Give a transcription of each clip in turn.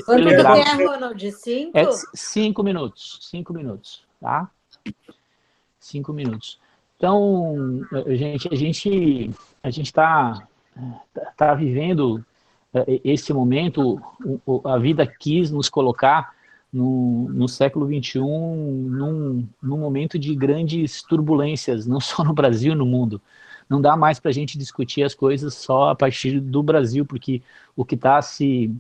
Quanto que Lembrar, é, Ronald? 5? 5 minutos, tá? 5 minutos. Então, a gente está vivendo esse momento. A vida quis nos colocar no século XXI num momento de grandes turbulências, não só no Brasil, no mundo. Não dá mais para a gente discutir as coisas só a partir do Brasil, porque o que está se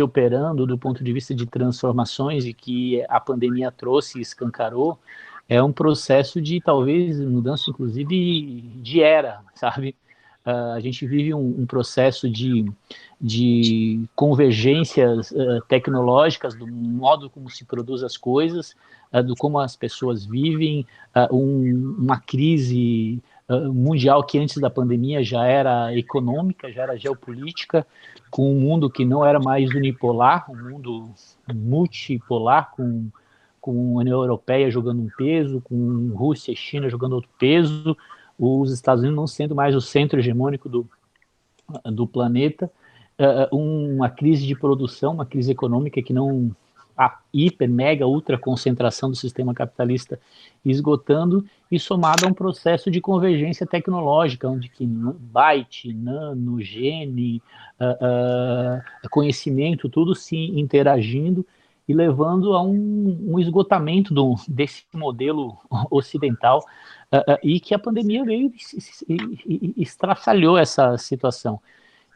operando do ponto de vista de transformações e que a pandemia trouxe e escancarou é um processo de talvez mudança, inclusive, de era, sabe? A gente vive um processo de convergências tecnológicas do modo como se produz as coisas, do como as pessoas vivem, uma crise mundial que antes da pandemia já era econômica, já era geopolítica, com um mundo que não era mais unipolar, um mundo multipolar, com a União Europeia jogando um peso, com Rússia e China jogando outro peso, os Estados Unidos não sendo mais o centro hegemônico do planeta, uma crise de produção, uma crise econômica que não, a hiper, mega, ultra concentração do sistema capitalista esgotando, e somado a um processo de convergência tecnológica, onde que byte, nano, gene, conhecimento, tudo se interagindo e levando a um esgotamento desse modelo ocidental, e que a pandemia veio e estraçalhou essa situação.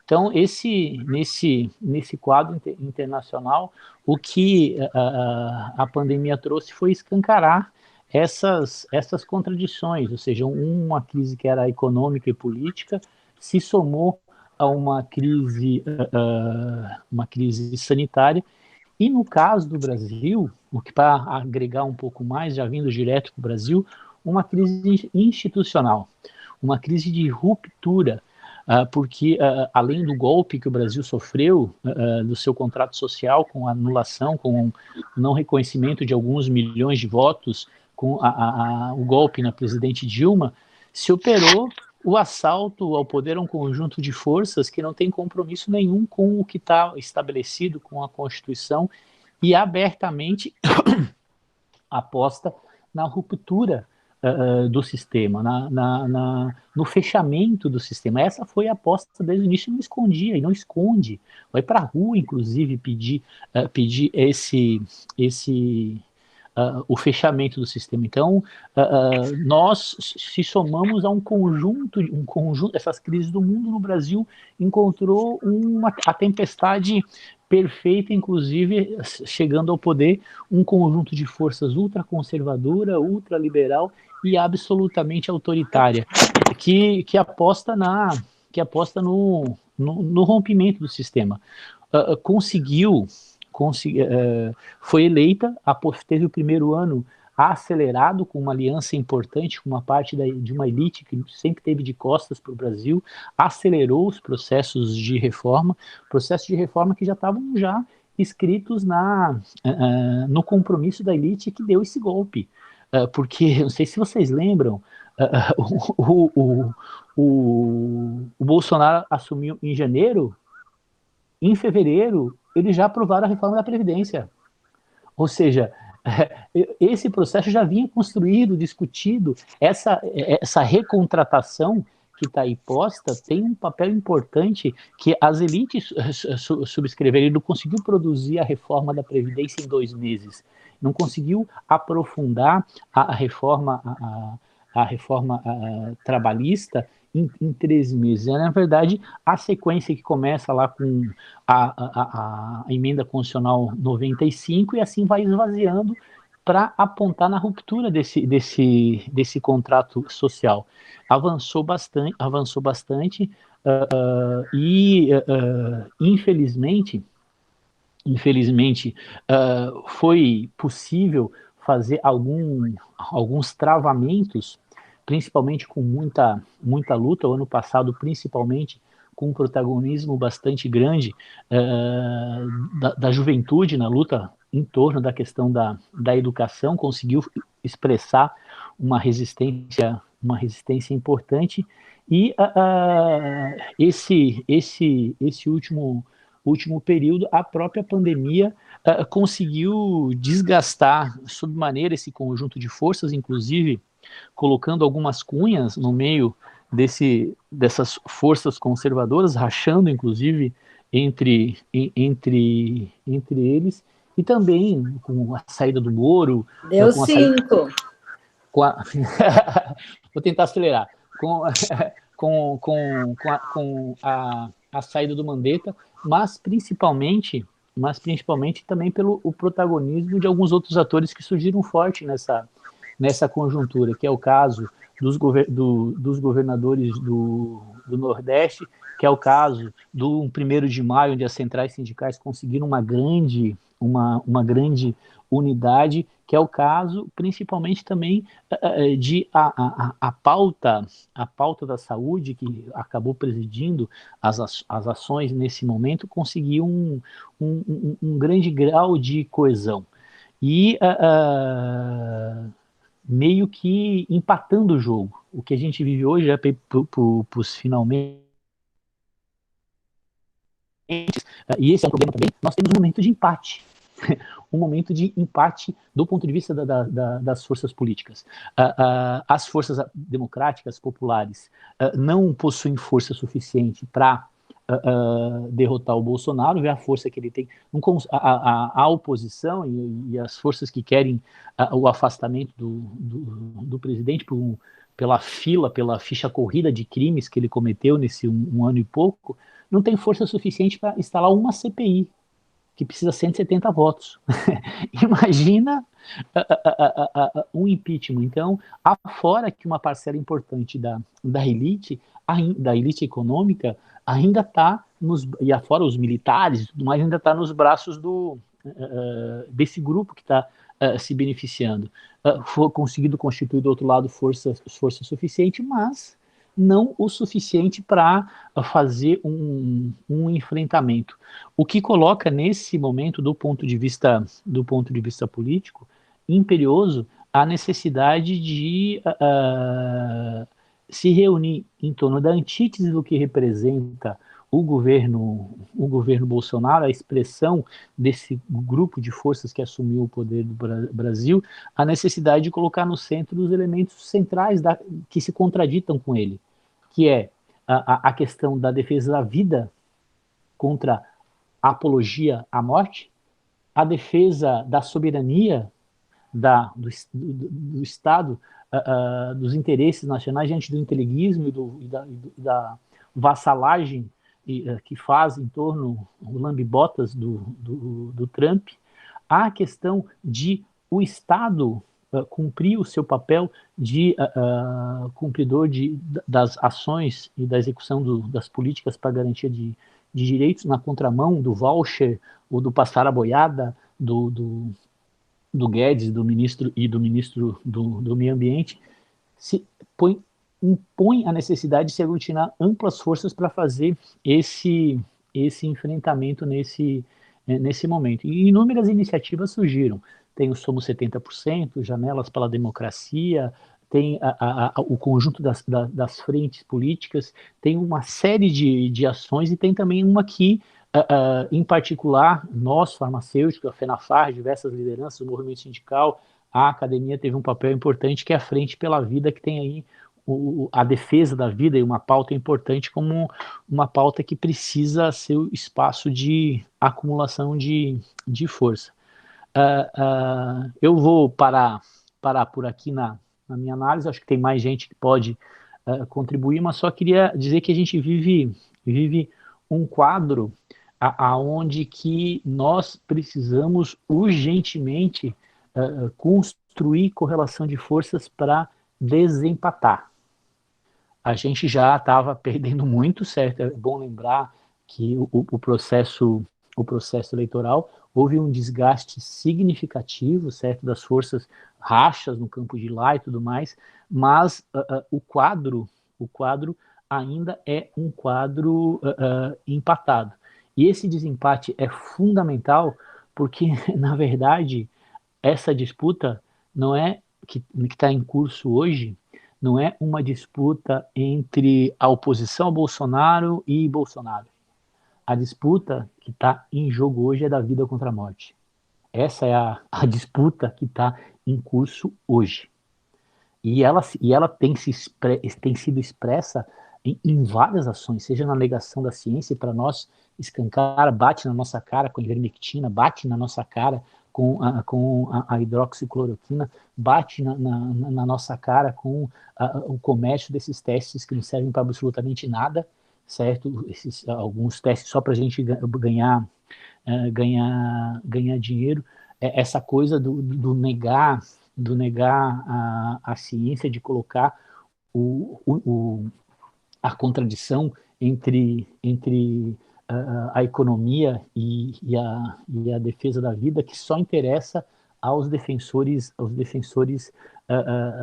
Então, nesse quadro internacional, o que a pandemia trouxe foi escancarar essas contradições, ou seja, uma crise que era econômica e política se somou a uma crise sanitária. E no caso do Brasil, o que para agregar um pouco mais, já vindo direto para o Brasil, uma crise institucional, uma crise de ruptura, porque além do golpe que o Brasil sofreu do seu contrato social, com a anulação, com o não reconhecimento de alguns milhões de votos, com o golpe na presidente Dilma, se operou o assalto ao poder a um conjunto de forças que não tem compromisso nenhum com o que está estabelecido, com a Constituição, e abertamente aposta na ruptura do sistema, no fechamento do sistema. Essa foi a aposta desde o início, não escondia e não esconde. Vai para a rua, inclusive, pedir o fechamento do sistema. Então, nós se somamos a um conjunto, essas crises do mundo. No Brasil encontrou a tempestade perfeita, inclusive chegando ao poder um conjunto de forças ultraconservadora, ultraliberal e absolutamente autoritária, que aposta no rompimento do sistema. Foi eleita, teve o primeiro ano acelerado, com uma aliança importante com uma parte de uma elite que sempre teve de costas para o Brasil, acelerou os processos de reforma que já estavam escritos no compromisso da elite que deu esse golpe. Porque, não sei se vocês lembram, o Bolsonaro assumiu em janeiro. Em fevereiro, eles já aprovaram a reforma da Previdência. Ou seja, esse processo já vinha construído, discutido. Essa recontratação que está aí posta tem um papel importante que as elites subscreveram. Ele não conseguiu produzir a reforma da Previdência em 2 meses. Não conseguiu aprofundar a reforma trabalhista em 13 meses. Na verdade, a sequência que começa lá com a emenda constitucional 95 e assim vai esvaziando para apontar na ruptura desse contrato social. Avançou bastante e, infelizmente, foi possível fazer alguns travamentos, principalmente com muita luta. O ano passado, principalmente, com um protagonismo bastante grande da juventude na luta em torno da questão da educação, conseguiu expressar uma resistência importante. E esse último último período, a própria pandemia conseguiu desgastar sobremaneira esse conjunto de forças, inclusive colocando algumas cunhas no meio dessas forças conservadoras, rachando inclusive entre eles, e também com a saída do Moro, Deu com a saída, 5. vou tentar acelerar, com a saída do Mandetta, mas principalmente também pelo o protagonismo de alguns outros atores que surgiram forte nessa conjuntura, que é o caso dos governadores do Nordeste, que é o caso do 1º de maio, onde as centrais sindicais conseguiram uma grande unidade, que é o caso principalmente também de a pauta da saúde, que acabou presidindo as ações nesse momento, conseguiu um grande grau de coesão. E meio que empatando o jogo. O que a gente vive hoje é para os finalmente. E esse é um problema também. Nós temos um momento de empate. Um momento de empate do ponto de vista das forças políticas. As forças democráticas populares não possuem força suficiente para derrotar o Bolsonaro, ver a força que ele tem. A oposição e as forças que querem o afastamento do presidente pela ficha corrida de crimes que ele cometeu nesse um ano e pouco, não tem força suficiente para instalar uma CPI, que precisa de 170 votos. Imagina um impeachment. Então, afora que uma parcela importante da elite econômica, ainda está, e afora os militares e tudo mais, ainda está nos braços desse grupo que está se beneficiando. Foi conseguido constituir do outro lado força suficiente, mas não o suficiente para fazer um enfrentamento. O que coloca nesse momento, do ponto de vista político, imperioso a necessidade de se reunir em torno da antítese do que representa o governo Bolsonaro, a expressão desse grupo de forças que assumiu o poder do Brasil, a necessidade de colocar no centro os elementos centrais que se contraditam com ele, que é a questão da defesa da vida contra a apologia à morte, a defesa da soberania do Estado, dos interesses nacionais diante do inteligismo e da vassalagem que faz em torno do lambe-botas do Trump, a questão de o Estado cumprir o seu papel de cumpridor das ações e da execução das políticas para garantia de direitos, na contramão do voucher ou do passar a boiada do Guedes, do ministro do Meio Ambiente, impõe a necessidade de se aglutinar amplas forças para fazer esse enfrentamento nesse momento. E inúmeras iniciativas surgiram. Tem o Somos 70%, Janelas para a Democracia, tem o conjunto das frentes políticas, tem uma série de ações e tem também uma que, em particular, nós, farmacêuticos, a FENAFAR, diversas lideranças do movimento sindical, a academia teve um papel importante, que é a Frente pela Vida, que tem aí a defesa da vida e uma pauta importante como uma pauta que precisa ser o espaço de acumulação de força. Eu vou parar por aqui na minha análise, acho que tem mais gente que pode contribuir, mas só queria dizer que a gente vive um quadro aonde que nós precisamos urgentemente construir correlação de forças para desempatar. A gente já estava perdendo muito, certo? É bom lembrar que o processo eleitoral houve um desgaste significativo, certo, das forças, rachas no campo de lá e tudo mais, mas o quadro ainda é um quadro empatado. E esse desempate é fundamental porque, na verdade, essa disputa não é que está em curso hoje, não é uma disputa entre a oposição a Bolsonaro e Bolsonaro. A disputa que está em jogo hoje é da vida contra a morte. Essa é a disputa que está em curso hoje. E ela tem sido expressa em várias ações, seja na negação da ciência, para nós escancar, bate na nossa cara com a ivermectina, bate na nossa cara com a hidroxicloroquina, bate na nossa cara com o comércio desses testes que não servem para absolutamente nada, certo? Alguns testes só para a gente ganhar dinheiro. Essa coisa do negar a ciência, de colocar a contradição entre a economia e a defesa da vida, que só interessa aos defensores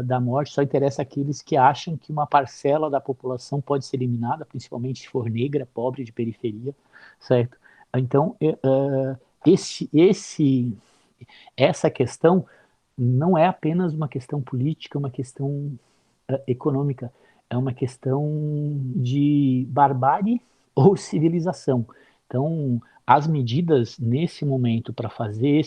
da morte, só interessa àqueles que acham que uma parcela da população pode ser eliminada, principalmente se for negra, pobre, de periferia, certo? Então, essa questão não é apenas uma questão política, uma questão econômica, é uma questão de barbárie ou civilização. Então, as medidas nesse momento para fazer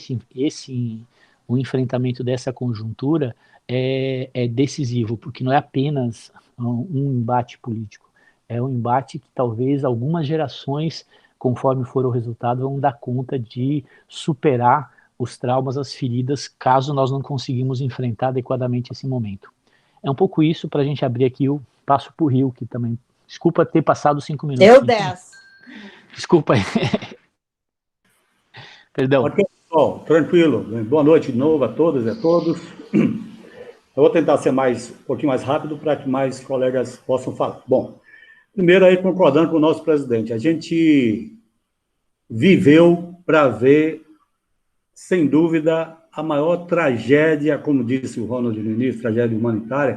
o enfrentamento dessa conjuntura é decisivo, porque não é apenas um embate político, é um embate que talvez algumas gerações, conforme for o resultado, vão dar conta de superar os traumas, as feridas, caso nós não conseguimos enfrentar adequadamente esse momento. É um pouco isso para a gente abrir aqui o passo para o Rio, que também... Desculpa ter passado 5 minutos. Eu 10. Desculpa aí. Perdão. Ok, pessoal, tranquilo. Boa noite de novo a todas e a todos. Eu vou tentar ser um pouquinho mais rápido para que mais colegas possam falar. Bom, primeiro aí concordando com o nosso presidente, a gente viveu para ver, sem dúvida, a maior tragédia, como disse o Ronald no início, tragédia humanitária,